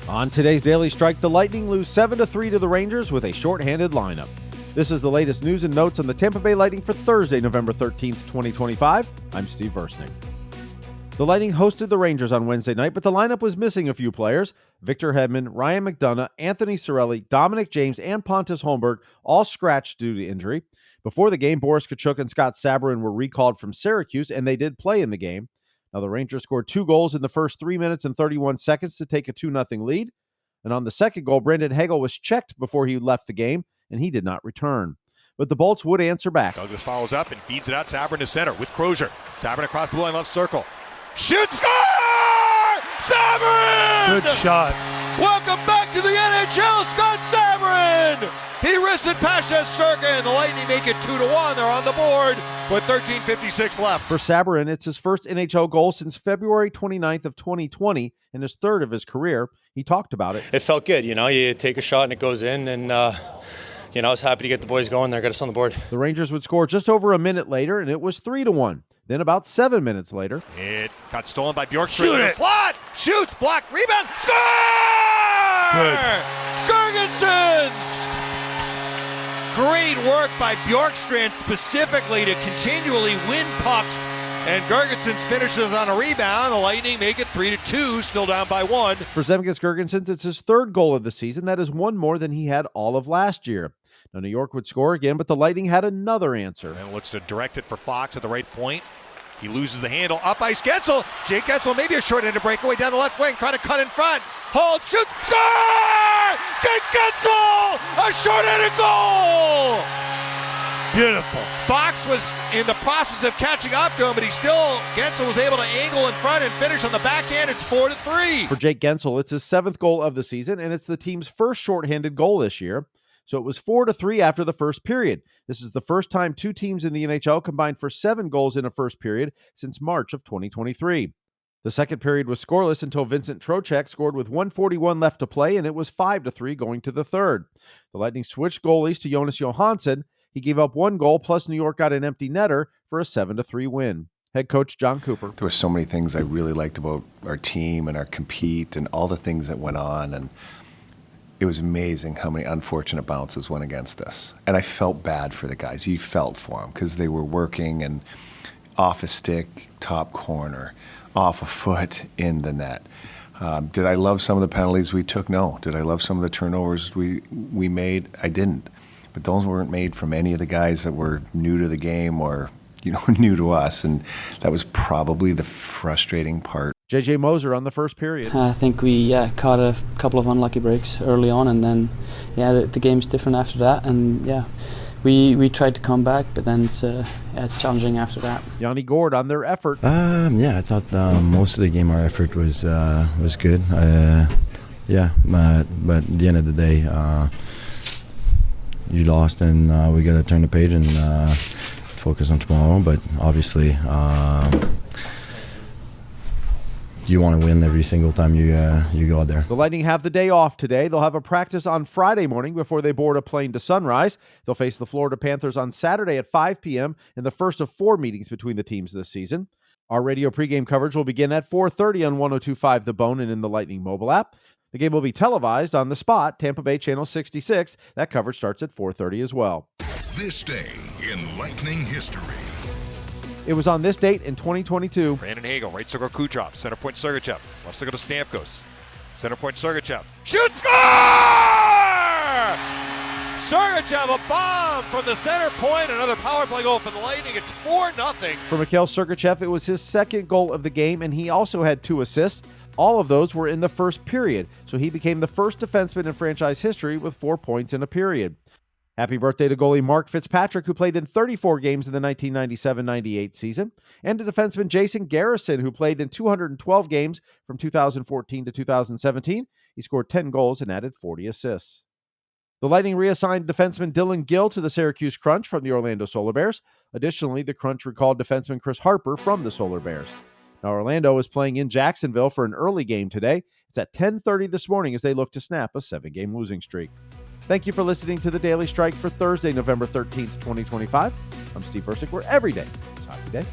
On today's Daily Strike, the Lightning lose 7-3 to the Rangers with a shorthanded lineup. This is the latest news and notes on the Tampa Bay Lightning for Thursday, November 13th, 2025. I'm Steve Versnick. The Lightning hosted the Rangers on Wednesday night, but the lineup was missing a few players. Victor Hedman, Ryan McDonagh, Anthony Cirelli, Dominic James, and Pontus Holmberg all scratched due to injury. Before the game, Boris Tkachuk and Scott Sabourin were recalled from Syracuse, and they did play in the game. Now, the Rangers scored 2 goals in the first 3 minutes and 31 seconds to take a 2-0 lead. And on the second goal, Brandon Hagel was checked before he left the game, and he did not return. But the Bolts would answer back. Douglas follows up and feeds it out. Sabourin to center with Crozier. Sabourin across the blue line, left circle. Shoot, score! Sabourin! Good shot. Welcome back to the NHL, Scott Sabourin! He wristed past Shesterkin. The Lightning make it 2-1. They're on the board with 13:56 left. For Sabourin, it's his first NHL goal since February 29th of 2020 and his third of his career. He talked about it. It felt good, you take a shot and it goes in, and I was happy to get the boys going there, got us on the board. The Rangers would score just over a minute later, and it was 3-1. Then about 7 minutes later, it got stolen by Bjorkstrand in the slot. Shoots, block, rebound, score! Good. Gergensons! Great work by Bjorkstrand specifically to continually win pucks. And Gergensons finishes on a rebound. The Lightning make it 3-2, still down by 1. For Zemgus Girgensons, it's his third goal of the season. That is one more than he had all of last year. Now, New York would score again, but the Lightning had another answer. And looks to direct it for Fox at the right point. He loses the handle. Up ice, Gensel. Jake Gensel, maybe a short-handed breakaway down the left wing, trying to cut in front. Hold, shoots, score! Jake Gensel! A short-handed goal! Beautiful. Fox was in the process of catching up to him, but Gensel was able to angle in front and finish on the backhand. It's 4-3. For Jake Gensel, it's his 7th goal of the season, and it's the team's first shorthanded goal this year. So it was 4-3 after the first period. This is the first time 2 teams in the NHL combined for 7 goals in a first period since March of 2023. The second period was scoreless until Vincent Trocheck scored with 1:41 left to play, and it was 5-3 going to the third. The Lightning switched goalies to Jonas Johansson. He gave up 1 goal, plus New York got an empty netter for a 7-3 win. Head coach John Cooper. There were so many things I really liked about our team and our compete and all the things that went on, and it was amazing how many unfortunate bounces went against us. And I felt bad for the guys. You felt for them because they were working and off a stick, top corner, off a foot, in the net. Did I love some of the penalties we took? No. Did I love some of the turnovers we made? I didn't. But those weren't made from any of the guys that were new to the game or new to us. And that was probably the frustrating part. J.J. Moser on the first period. I think we caught a couple of unlucky breaks early on, and then the game's different after that, and we tried to come back, but then it's challenging after that. Yanni Gourde on their effort. I thought most of the game our effort was good. But at the end of the day, you lost, and we got to turn the page and focus on tomorrow. But obviously, you want to win every single time you go out there. The Lightning have the day off today. They'll have a practice on Friday morning before they board a plane to Sunrise. They'll face the Florida Panthers on Saturday at 5 p.m. in the first of 4 meetings between the teams this season. Our radio pregame coverage will begin at 4:30 on 102.5 The Bone and in the Lightning mobile app. The game will be televised on The Spot, Tampa Bay Channel 66. That coverage starts at 4:30 as well. This day in Lightning history. It was on this date in 2022. Brandon Hagel, right circle Kucherov, center point Sergachev, left circle to Stamkos, center point Sergachev, shoot, score! Sergachev, a bomb from the center point, another power play goal for the Lightning. It's 4-0. For Mikhail Sergachev, it was his second goal of the game, and he also had 2 assists. All of those were in the first period, so he became the first defenseman in franchise history with 4 points in a period. Happy birthday to goalie Mark Fitzpatrick, who played in 34 games in the 1997-98 season, and to defenseman Jason Garrison, who played in 212 games from 2014 to 2017. He scored 10 goals and added 40 assists. The Lightning reassigned defenseman Dylan Gill to the Syracuse Crunch from the Orlando Solar Bears. Additionally, the Crunch recalled defenseman Chris Harper from the Solar Bears. Now, Orlando is playing in Jacksonville for an early game today. It's at 10:30 this morning as they look to snap a 7-game losing streak. Thank you for listening to the Daily Strike for Thursday, November 13th, 2025. I'm Steve Versnick, where every day is hockey day.